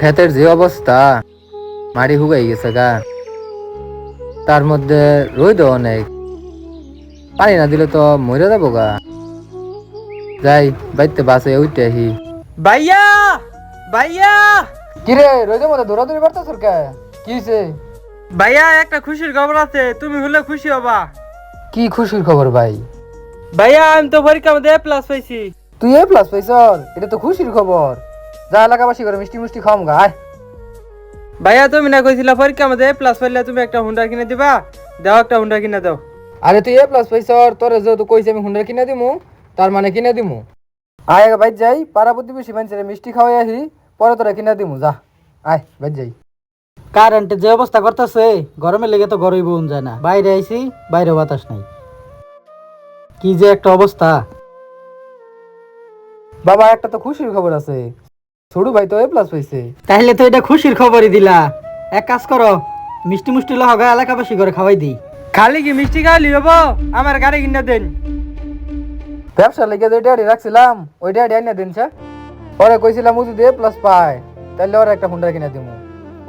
ক্ষেতের যে অবস্থা, মাটি হুগাই গেছে গা, তার মধ্যে রোদ অনেক, পানি না দিলে তো মরে যাবো গা। যাই বাইতে বাসে উঠতে আহি। ভাইয়া ভাইয়া কিরে রোদের মধ্যে দৌড়াদৌড়ি করতেছ কে? কি হয়েছে? ভাইয়া একটা খুশির খবর আছে, তুমি হলে খুশি হবা। কি খুশির খবর ভাই? ভাইয়া আমি তো পরীক্ষার মধ্যে A+ পাইছি। তুই A+ পাইছ? এটা তো খুশির খবর। যা এলাকাবাসী করে মিষ্টি মিষ্টি খাম গা আয়। ভাইয়া তুমি না কইছিলা পরীক্ষার মধ্যে A+ পাইলে তুমি একটা হুন্ডা কিনে দিবা, দাও একটা হুন্ডা কিনে দাও। আরে তুই A+ পাইছ, তোরে যেহেতু কইছি আমি হুন্ডা কিনে দিমু, তার মানে কিনে দিমু। আয় আগে বাইর যাই, পাড়া প্রতিবেশী মানুষের মিষ্টি খাওয়াই আহি, পরে তোরা কিনে দিমু। যা আয় বাইর যাই। কারেন্টের যে অবস্থা করতেছে, গরমে লেগে তো ঘরেই বউন যায় না। বাইরে আইছি, বাইরে বাতাস নাই। কি যে একটা অবস্থা। বাবা একটা তো খুশির খবর আছে, ছোট ভাই তো A+ পাইছে। তাহলে তো এটা খুশির খবরই দিলা। এক কাজ করো, মিষ্টি মুষ্টি লহগা এলাকাবাসী করে খাওয়াই দিই। খালি কি মিষ্টি খাওয়ালি হবো? আমার গাড়ি কিনে দেন। ব্যবসা লেগে যে ড্যাডি রাখছিলাম, ওই ড্যাডি আইনা দিনছে। ওরে কইছিলাম ও যদি A+ পায় তাহলে ওরা একটা হুন্ডা কিনে দিমু।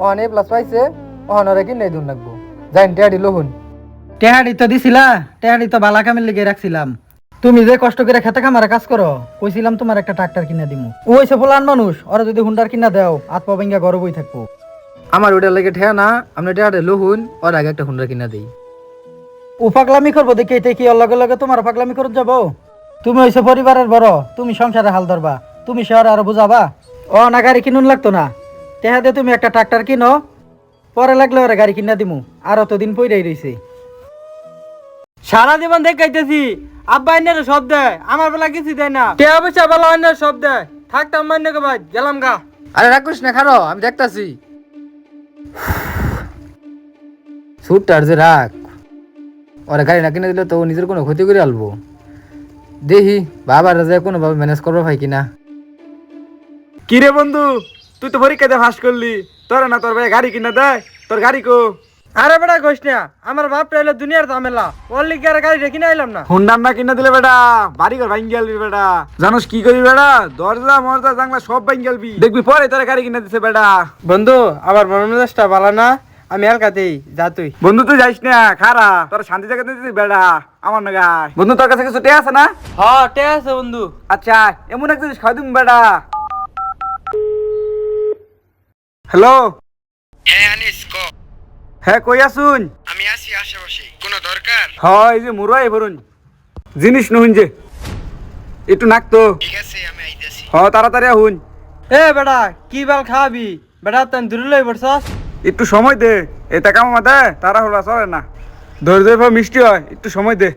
ওখানে A+ পাইছে, ওখানে ওরা কিনে দিন লাগবো। যাইন ড্যাডি লোহুন। টেহাড়ি তো দিছিলা, টেহাড়ি তো বালা কামের লেগে রাখছিলাম। তুমি যে কষ্ট করে খেতে খামারে কাজ করো, কইছিলাম তোমার একটা ট্রাক্টর কিনে দিমু। ও হইছে পোলান মানুষ, ওরা যদি হুন্ডার কিনা দাও হাত পা ভেঙ্গা ঘরে বই থাকবো। আমার ওটা লেগে ঠেয়া না, আপনি ড্যাডি লোহুন, ওর আগে একটা হুন্ডা কিনে দেই। ও পাগলামি করবো দেখে এতে কি ওর লগে লগে তোমার পাগলামি করে যাবো? তুমি হইছো পরিবারের বড়, তুমি সংসারে হাল ধরবা, তুমি শহরে আরো বুঝাবা। ও না গাড়ি কিনুন লাগতো না, তেহা দিয়ে তুমি একটা ট্রাক্টর কিনো, পরে লাগলে ওরা গাড়ি কিনা দিমু। আর অতদিন পইরাই রইছে। সারা জীবন দেখাইতেছি আব্বা এনে সব দেয়, আমার বেলা কিছু দেয় না। কে অবশ্যই বেলা অন্য সব দেয়, থাকতাম মান্য ভাই গেলাম গা। আরে রাগ করিস না, খারো আমি দেখতাছি। সুটটার যে রাখ, ওরা গাড়ি না কিনে দিলে তো ও নিজের কোনো ক্ষতি করে আলবো। দেখি বাবার যে কোনোভাবে ম্যানেজ করবো ভাই কিনা। কিরে বন্ধু, তুই তো পরীক্ষাতে ফাঁস করলি, তোর না তোর ভাই গাড়ি কিনে দেয়, তোর গাড়ি কো? আরে বেটা কইস না, আমার বাপ এলো দুনিয়ার ঝামেলা, ওর লিগে আর গাড়িটা কিনে আইলাম না। হুন্ডার না কিনে দিলে বেটা বাড়ি ঘর ভাঙ্গি গেলবি বেটা। জানোস কি করবি বেটা? দরজা মরজা জানলা সব ভাঙ্গি গেলবি, দেখবি পরে তোরা গাড়ি কিনে দিছে বেটা। বন্ধু আমার মন মেজাজটা ভালো না, আমি এলাকাতেই যা তুই। বন্ধু তুই যাইস না, খারা তোরা শান্তি জায়গা দিছিস বেটা আমার নাগায়। বন্ধু তোর কাছে কিছু টে আছে না? হ্যাঁ ঠিক আছে বন্ধু। আচ্ছা এমন এক জিনিস খাওয়াই দিম বেটা। হ্যালো, হ্যাঁ আনিস ক। হ্যাঁ কই আসুন? আমি আছি আশেপাশে, কোনো দরকার? হয় যে মুরাই ভরুন জিনিস নুন যে একটু নাক তো। ঠিক আছে আমি আইতাছি। হ তাড়াতাড়ি আহুন। এ বেটা কি বাল খাবি? বেটা তুই দূরে লই পড়ছস। একটু সময় দে, এটা কামা দে, তারা হলো চলে না। ধৈর্য মিষ্টি হয়, একটু সময় দে।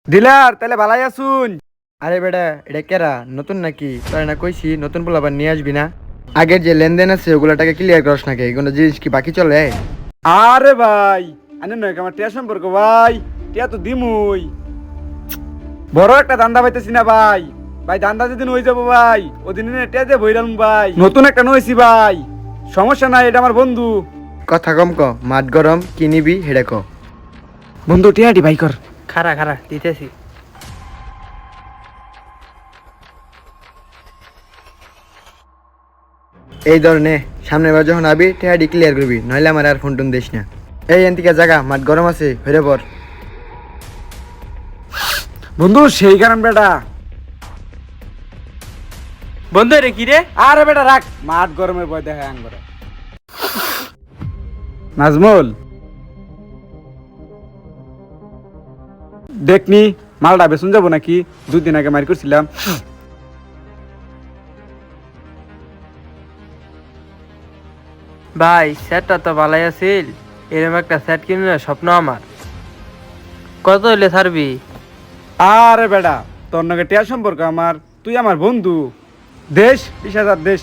ডিলার তাহলে ভালাই আসুন। আরে বেটা এটা কেরা নতুন নাকি? তাই না কইছি নতুন পোলা আবার নিয়ে আসবি না। আগের যে লেনদেন আছে ওগুলো টাকা ক্লিয়ার করস নাকি? এগুলো জিনিস কি বাকি চলে? আরে ভাই আনে নয় আমার টিয়া সম্পর্ক ভাই, টিয়া তো দিমুই। বড় একটা ধান্দা পাইতেছি না ভাই। ভাই ধান্দা যেদিন হয়ে যাবো ভাই, ওদিন টিয়া যে বইরাম ভাই। নতুন একটা নইছি ভাই, সমস্যা নাই, এটা আমার বন্ধু। কথা কম ক, মাঠ গরম, কি নিবি হেডে ক। বন্ধু টিয়াটি ভাই কর। খারা খারা দিতেছি। এই ধরনে সামনের বার যখন আবি টেহাডি ক্লিয়ার করবি, নইলে আমার আর ফোন টোন দিস না। এই এনতিকা জায়গা মাঠ গরম আছে, হইরে পর। বন্ধু সেই কারণ বেটা। বন্ধু রে কি রে? আরে বেটা রাখ, মাঠ গরমের ভয় দেখা আঙ্গরে। নাজমুল দেখনি মালটা বেসুন যাবো নাকি? 2 দিন আগে মারি করছিলাম। ভাই সেটটা তো ভালাই আছিল, এরকম একটা সেট কিনে স্বপ্ন আমার। কত হইলে ছাড়বি? আরে বেটা তোর নাকি টিয়া সম্পর্ক আমার, তুই আমার বন্ধু। দেশ 20,000 দেশ,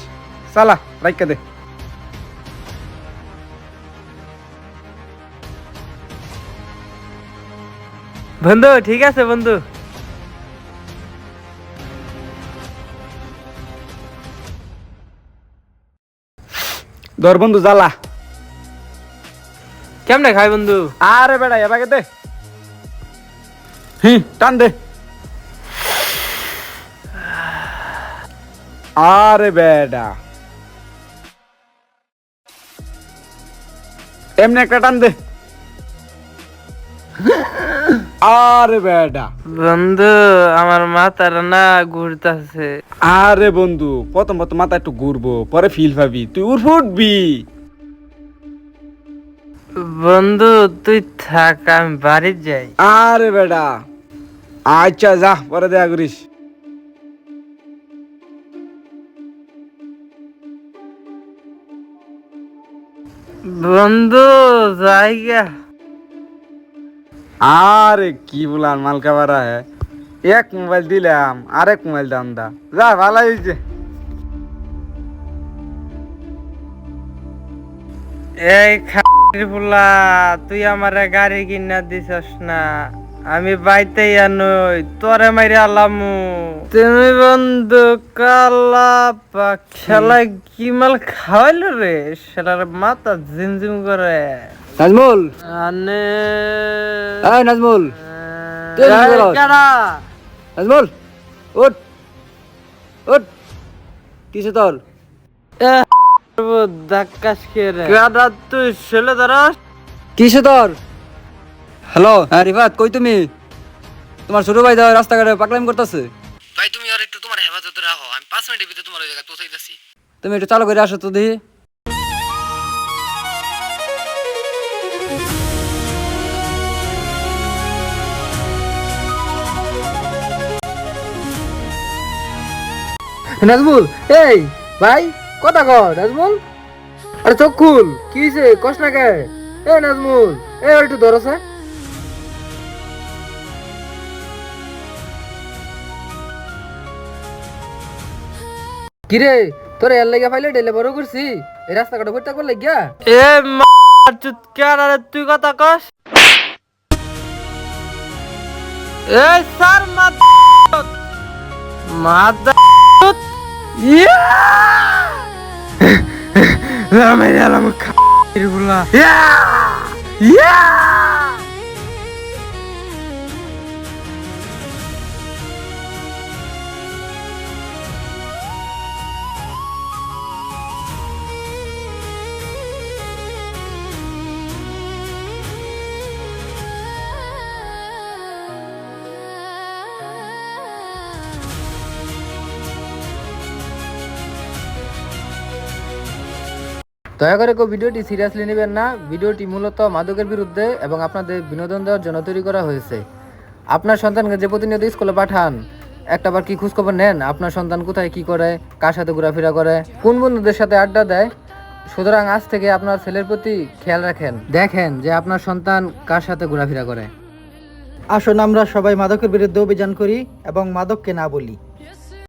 চালা রাইকা দে। বন্ধু ঠিক আছে বন্ধু। ধর বন্ধু জ্বালা। কেমনে খাই বন্ধু? আরে বেড়া এবারে দে, টান দে। আরে বেডা এমনি একটা টান দে। আরে বেডা বন্ধু আমার মাথার না ঘুরতাছে। আরে বন্ধু প্রথম মাথা একটু ঘুরবো, পরে ফিল পাবি, তুই উঠবি। বন্ধু তুই থাক, আমি বাড়ি যাই। আরে বেডা আচ্ছা যা, পরে দেখা করিস। বন্ধু জায়গা। আরে কি বলার মালকা বাড়া হ্যাঁ, এক মোবাইল দিলাম আরেক মোবাইল দাম দা, যা ভালো হয়েছে। এই খাটির ফুলা, তুই আমারে গাড়ি কিনা দিছস না, আমি বাইতেই আনই, তোরে মাইরে আলামু। তুমি বন্ধু কালা খেলা কি মাল খাওয়াইলো রে, সেটার মাথা ঝিমঝিম করে। নাজমুল, আনে এই নাজমুল, তুই কি এই করস? কারা? নাজমুল, উঠ উঠ, কিসে তোর? ধাক্কাস খেয়ে রে। কারা তুই ছেলে ধরস? কিসে তোর? হ্যালো, হ্যাঁ রিফাত, কই তুমি? তোমার ছোট ভাই দাও রাস্তাঘাটে পাগলামি করতেছে। ভাই তুমি আর একটু তোমার হেফাজতে রাখো, আমি 5 মিনিটের ভিতরে তোমার ওই জায়গায় পৌঁছাইতেছি। তুমি একটু চালু করে আসো তো দেখি। নাজমুল, এই ভাই কথা কর নাজমুল। আরে চোখ খুল, কি হইছে কস না কে? এ নাজমুল, এ একটু ধরছে। কিরে তোর এর লাগা ফাইলে ডেলে বড় করছি, এই রাস্তাঘাটে বইটা করলে গিয়া। এ চুত কারা রে, তুই কথা কস? এই স্যার মাদা ইয়া রামের আলম খাইর গুলা ইয়া ইয়া। দয়া করে কেউ ভিডিওটি সিরিয়াসলি নেবেন না। ভিডিওটি মূলত মাদকের বিরুদ্ধে এবং আপনাদের বিনোদন দেওয়ার জন্য তৈরি করা হয়েছে। আপনার সন্তানকে যে প্রতিনিয়ত স্কুলে পাঠান, একটাবার কি খোঁজখবর নেন আপনার সন্তান কোথায় কি করে, কার সাথে ঘোরাফেরা করে, কোন বন্ধুদের সাথে আড্ডা দেয়। সুতরাং আজ থেকে আপনার ছেলের প্রতি খেয়াল রাখেন, দেখেন যে আপনার সন্তান কার সাথে ঘোরাফেরা করে। আসুন আমরা সবাই মাদকের বিরুদ্ধে অভিযান করি এবং মাদককে না বলি।